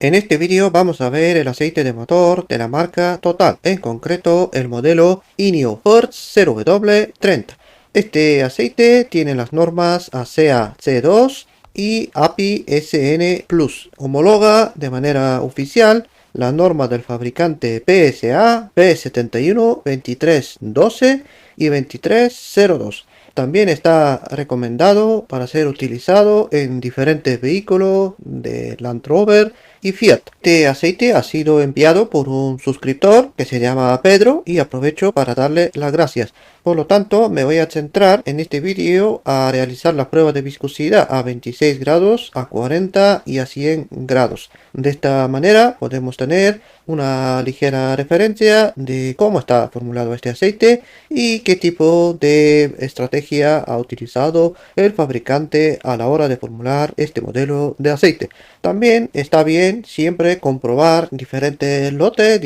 En este vídeo vamos a ver el aceite de motor de la marca Total, en concreto el modelo INEO Hertz 0W30. Este aceite tiene las normas ASEA C2 y API SN Plus. Homologa de manera oficial la norma del fabricante PSA P71 2312 y 2302. También está recomendado para ser utilizado en diferentes vehículos de Land Rover y Fiat. Este aceite ha sido enviado por un suscriptor que se llama Pedro y aprovecho para darle las gracias. Por lo tanto, me voy a centrar en este vídeo a realizar la prueba de viscosidad a 26 grados, a 40 y a 100 grados. De esta manera podemos tener una ligera referencia de cómo está formulado este aceite y qué tipo de estrategia ha utilizado el fabricante a la hora de formular este modelo de aceite. También está bien siempre comprobar diferentes lotes,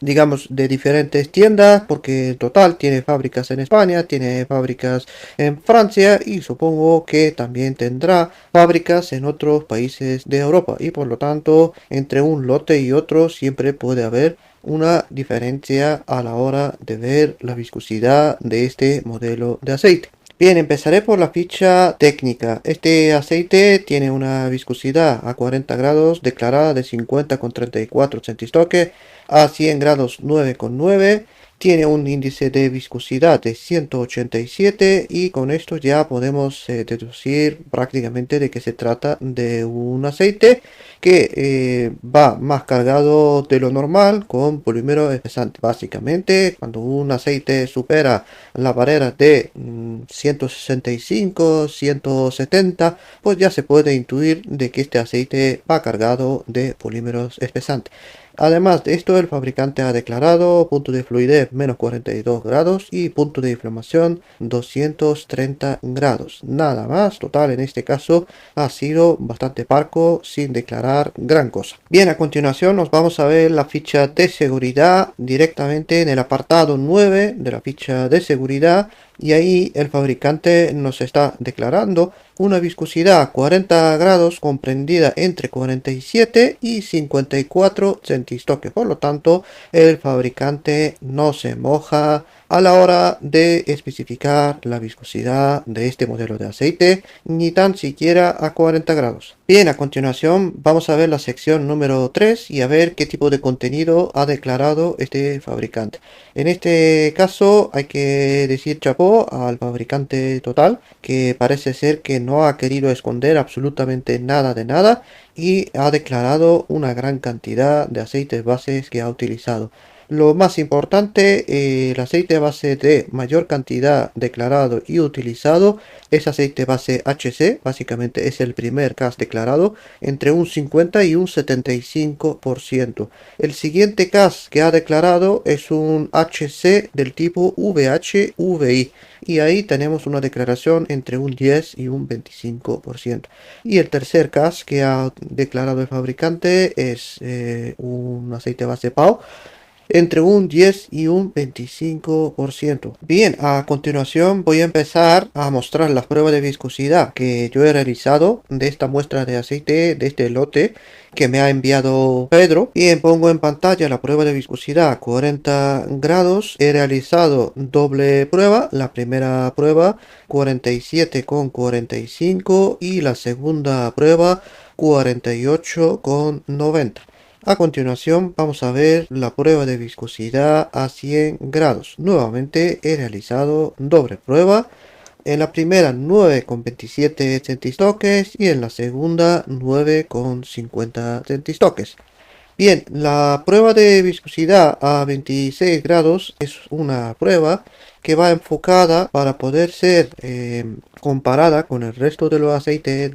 digamos, de diferentes tiendas, porque Total tiene fábricas en España, tiene fábricas en Francia y supongo que también tendrá fábricas en otros países de Europa, y por lo tanto entre un lote y otro siempre puede haber una diferencia a la hora de ver la viscosidad de este modelo de aceite. Bien, empezaré por la ficha técnica. Este aceite tiene una viscosidad a 40 grados declarada de 50,34 centistoques, a 100 grados 9,9. Tiene un índice de viscosidad de 187 y con esto ya podemos deducir prácticamente de que se trata de un aceite que va más cargado de lo normal con polímero espesante. Básicamente, cuando un aceite supera la barrera de 165, 170, pues ya se puede intuir de que este aceite va cargado de polímeros espesantes. Además de esto, el fabricante ha declarado punto de fluidez menos 42 grados y punto de inflamación 230 grados. Nada más. Total, en este caso ha sido bastante parco sin declarar gran cosa. Bien, a continuación nos vamos a ver la ficha de seguridad directamente en el apartado 9 de la ficha de seguridad. Y ahí el fabricante nos está declarando una viscosidad a 40 grados comprendida entre 47 y 54 centistoques. Por lo tanto, el fabricante no se moja a la hora de especificar la viscosidad de este modelo de aceite, ni tan siquiera a 40 grados. Bien, a continuación vamos a ver la sección número 3 y a ver qué tipo de contenido ha declarado este fabricante. En este caso hay que decir chapó al fabricante Total, que parece ser que no ha querido esconder absolutamente nada de nada y ha declarado una gran cantidad de aceites bases que ha utilizado. Lo más importante, el aceite base de mayor cantidad declarado y utilizado es aceite base HC, básicamente es el primer CAS declarado, entre un 50 y un 75%. El siguiente CAS que ha declarado es un HC del tipo VH-VI y ahí tenemos una declaración entre un 10 y un 25%. Y el tercer CAS que ha declarado el fabricante es un aceite base PAO entre un 10 y un 25%. Bien, a continuación voy a empezar a mostrar las pruebas de viscosidad que yo he realizado de esta muestra de aceite de este lote que me ha enviado Pedro. Y pongo en pantalla la prueba de viscosidad a 40 grados. He realizado doble prueba. La primera prueba 47,45 y la segunda prueba 48,90. A continuación vamos a ver la prueba de viscosidad a 100 grados. Nuevamente he realizado doble prueba. En la primera 9,27 centistoques y en la segunda 9,50 centistoques. Bien, la prueba de viscosidad a 26 grados es una prueba que va enfocada para poder ser comparada con el resto de los aceites,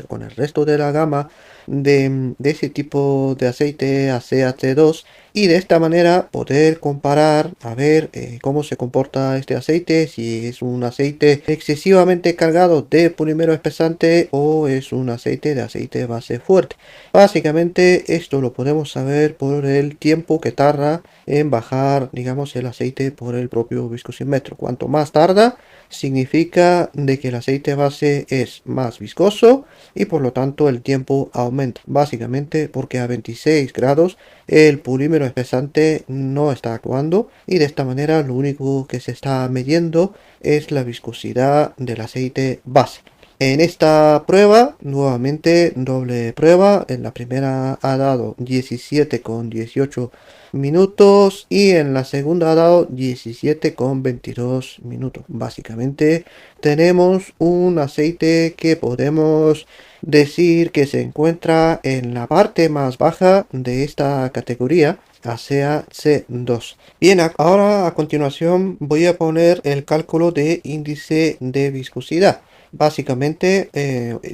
con el resto de la gama de ese tipo de aceite ACH2, y de esta manera poder comparar a ver cómo se comporta este aceite, si es un aceite excesivamente cargado de polímero espesante o es un aceite de aceite base fuerte. Básicamente esto lo podemos saber por el tiempo que tarda en bajar, digamos, el aceite por el propio viscosímetro. cronómetro. Cuanto más tarda, significa de que el aceite base es más viscoso y por lo tanto el tiempo aumenta. Básicamente porque a 26 grados el polímero espesante no está actuando y de esta manera lo único que se está midiendo es la viscosidad del aceite base. En esta prueba, nuevamente doble prueba, en la primera ha dado 17,18 minutos y en la segunda ha dado 17,22 minutos. Básicamente tenemos un aceite que podemos decir que se encuentra en la parte más baja de esta categoría, ASEA C2. Bien, ahora a continuación voy a poner el cálculo de índice de viscosidad. Básicamente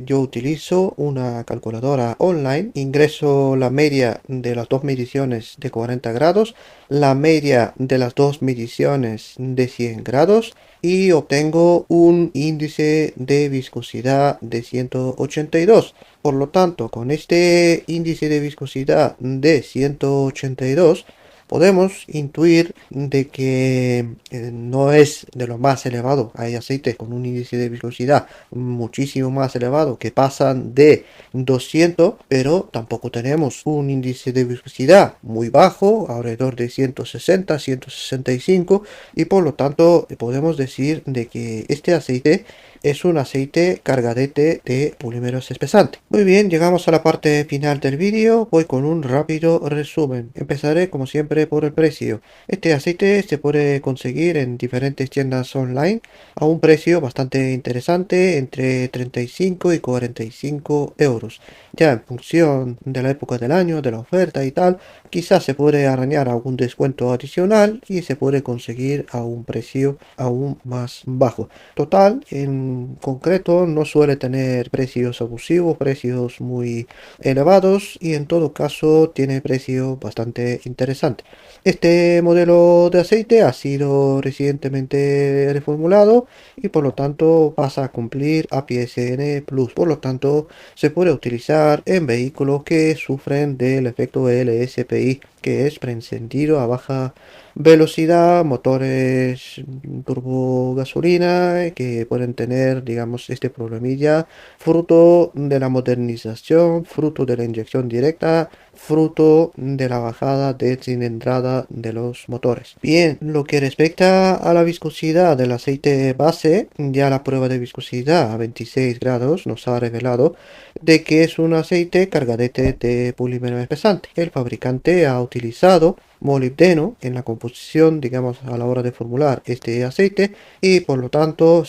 yo utilizo una calculadora online, ingreso la media de las dos mediciones de 40 grados, la media de las dos mediciones de 100 grados y obtengo un índice de viscosidad de 182. Por lo tanto, con este índice de viscosidad de 182, podemos intuir de que no es de lo más elevado. Hay aceites con un índice de viscosidad muchísimo más elevado que pasan de 200, pero tampoco tenemos un índice de viscosidad muy bajo, alrededor de 160, 165, y por lo tanto podemos decir de que este aceite es un aceite cargadete de polímeros espesantes. Muy bien, llegamos a la parte final del vídeo. Voy con un rápido resumen. Empezaré como siempre por el precio. Este aceite se puede conseguir en diferentes tiendas online a un precio bastante interesante, entre 35 y 45 euros. Ya en función de la época del año, de la oferta y tal, quizás se puede arañar algún descuento adicional y se puede conseguir a un precio aún más bajo. Total, en concreto no suele tener precios abusivos, precios muy elevados y en todo caso tiene precio bastante interesante. Este modelo de aceite ha sido recientemente reformulado y por lo tanto pasa a cumplir APSN Plus. Por lo tanto, se puede utilizar en vehículos que sufren del efecto LSPI, que es preencendido a baja velocidad, motores turbo gasolina que pueden tener, digamos, este problemilla, fruto de la modernización, fruto de la inyección directa, fruto de la bajada de cilindrada de los motores. Bien, lo que respecta a la viscosidad del aceite base, ya la prueba de viscosidad a 26 grados nos ha revelado de que es un aceite cargadete de polímero espesante. El fabricante ha utilizado molibdeno en la composición, digamos, a la hora de formular este aceite y por lo tanto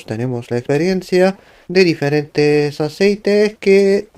tenemos la experiencia de diferentes aceites que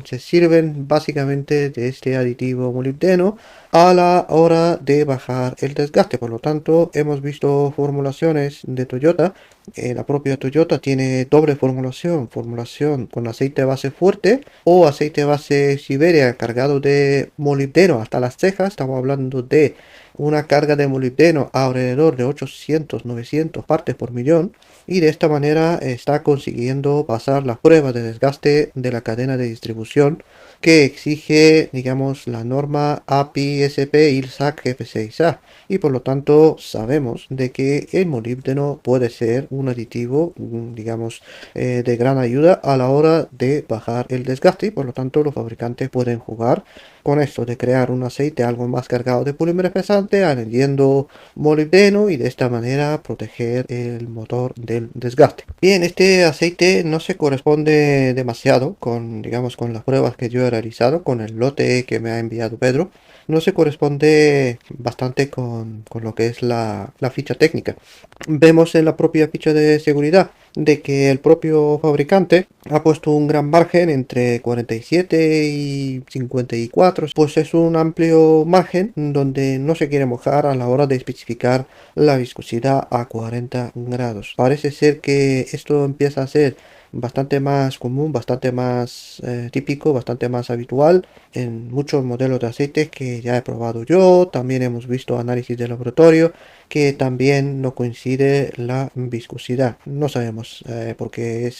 se sirven básicamente de este aditivo molibdeno a la hora de bajar el desgaste. Por lo tanto, hemos visto formulaciones de Toyota. La propia Toyota tiene doble formulación, formulación con aceite base fuerte o aceite base Siberia cargado de molibdeno hasta las cejas. Estamos hablando de una carga de molibdeno alrededor de 800-900 partes por millón y de esta manera está consiguiendo pasar las pruebas de desgaste de la cadena de distribución que exige, digamos, la norma API-SP ILSAC F6A y por lo tanto sabemos de que el molibdeno puede ser un aditivo, digamos, de gran ayuda a la hora de bajar el desgaste y por lo tanto los fabricantes pueden jugar con esto de crear un aceite algo más cargado de polímero espesante, añadiendo molibdeno y de esta manera proteger el motor del desgaste. Bien, este aceite no se corresponde demasiado con, digamos, con las pruebas que yo he realizado, con el lote que me ha enviado Pedro. No se corresponde bastante con lo que es la ficha técnica. Vemos en la propia ficha de seguridad de que el propio fabricante ha puesto un gran margen entre 47 y 54, pues es un amplio margen donde no se quiere mojar a la hora de especificar la viscosidad a 40 grados. Parece ser que esto empieza a ser bastante más común, bastante más típico, bastante más habitual en muchos modelos de aceites que ya he probado yo. También hemos visto análisis de laboratorio que también no coincide la viscosidad. No sabemos por qué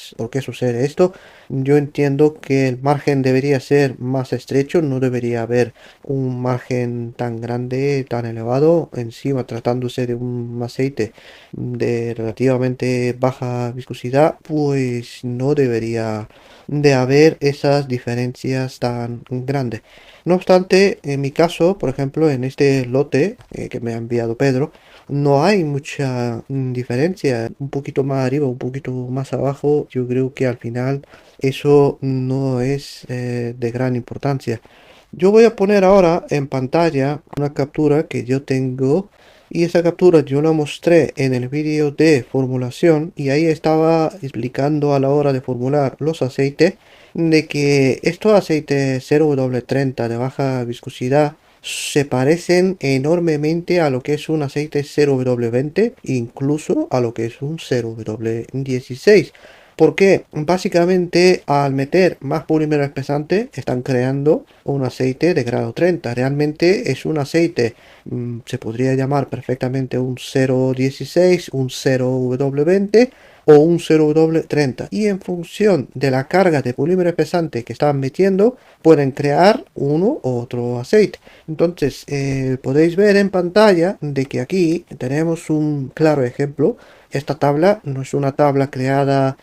sucede esto. Yo entiendo que el margen debería ser más estrecho, no debería haber un margen tan grande, tan elevado, encima tratándose de un aceite de relativamente baja viscosidad, pues no debería de haber esas diferencias tan grandes. No obstante, en mi caso, por ejemplo, en este lote que me ha enviado Pedro, no hay mucha diferencia, un poquito más arriba, un poquito más abajo, yo creo que al final eso no es de gran importancia. Yo voy a poner ahora en pantalla una captura que yo tengo y esa captura yo la mostré en el vídeo de formulación y ahí estaba explicando a la hora de formular los aceites de que estos aceites 0W30 de baja viscosidad se parecen enormemente a lo que es un aceite 0W20, incluso a lo que es un 0W16. Porque básicamente al meter más polímero espesante están creando un aceite de grado 30. Realmente es un aceite, se podría llamar perfectamente un 016, un 0W20 o un 0W30. Y en función de la carga de polímero espesante que están metiendo, pueden crear uno u otro aceite. Entonces podéis ver en pantalla de que aquí tenemos un claro ejemplo. Esta tabla no es una tabla creada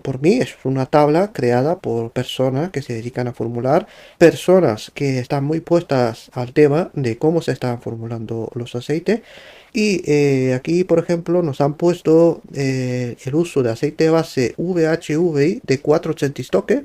por mí, es una tabla creada por personas que se dedican a formular, personas que están muy puestas al tema de cómo se están formulando los aceites. Y aquí, por ejemplo, nos han puesto el uso de aceite base VHVI de 4 centistoques.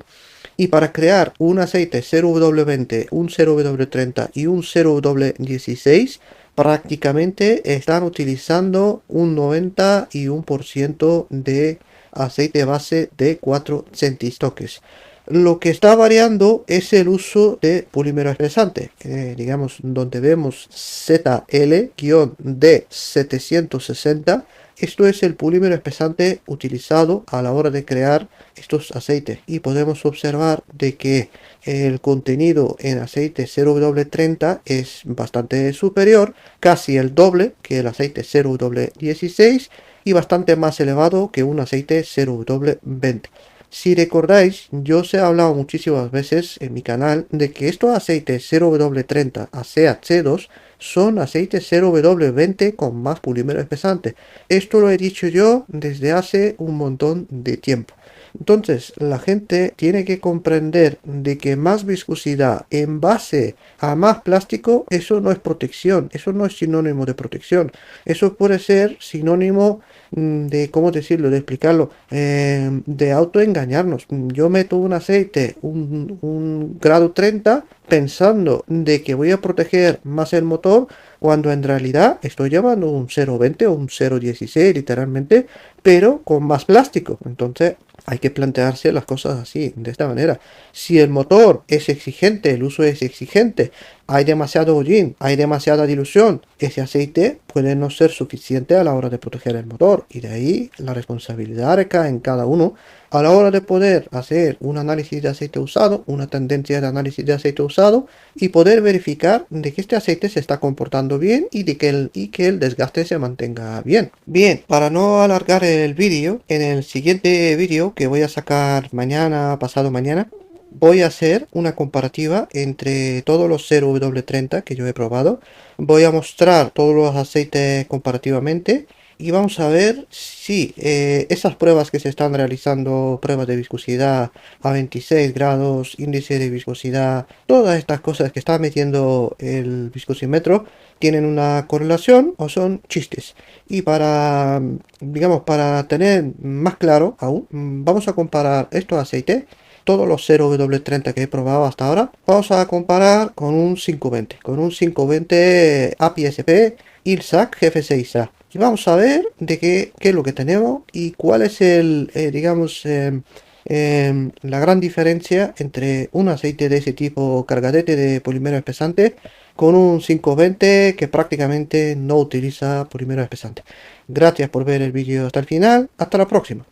Y para crear un aceite 0W20, un 0W30 y un 0W16, prácticamente están utilizando un 91% de aceite base de 4 centistoques. Lo que está variando es el uso de polímero espesante, digamos, donde vemos ZL-D760. Esto es el polímero espesante utilizado a la hora de crear estos aceites y podemos observar de que el contenido en aceite 0W30 es bastante superior, casi el doble que el aceite 0W16 y bastante más elevado que un aceite 0W20. Si recordáis, yo os he hablado muchísimas veces en mi canal de que estos aceites 0W30 a CHC2 son aceites 0W20 con más polímero espesante. Esto lo he dicho yo desde hace un montón de tiempo. Entonces, la gente tiene que comprender de que más viscosidad en base a más plástico, eso no es protección, eso no es sinónimo de protección. Eso puede ser sinónimo de, ¿cómo decirlo?, de explicarlo, de autoengañarnos. Yo meto un aceite, un grado 30, pensando de que voy a proteger más el motor, cuando en realidad estoy llevando un 0,20 o un 0,16 literalmente, pero con más plástico. Entonces hay que plantearse las cosas así, de esta manera. Si el motor es exigente, el uso es exigente, hay demasiado hollín, hay demasiada dilución, ese aceite puede no ser suficiente a la hora de proteger el motor y de ahí la responsabilidad recae en cada uno a la hora de poder hacer un análisis de aceite usado, una tendencia de análisis de aceite usado y poder verificar de que este aceite se está comportando bien y de que el desgaste se mantenga bien. Bien, para no alargar el vídeo, en el siguiente vídeo que voy a sacar mañana, pasado mañana, voy a hacer una comparativa entre todos los 0W30 que yo he probado. Voy a mostrar todos los aceites comparativamente y vamos a ver si esas pruebas que se están realizando, pruebas de viscosidad a 26 grados, índice de viscosidad, todas estas cosas que está metiendo el viscosímetro, tienen una correlación o son chistes. Y para, digamos, para tener más claro aún, vamos a comparar estos aceites, todos los 0W30 que he probado hasta ahora, vamos a comparar con un 520, con un 520 API-SP ILSAC GF6A. Y vamos a ver de qué es lo que tenemos y cuál es el, digamos, la gran diferencia entre un aceite de ese tipo cargadete de polímero espesante con un 520 que prácticamente no utiliza polímero espesante. Gracias por ver el vídeo hasta el final. Hasta la próxima.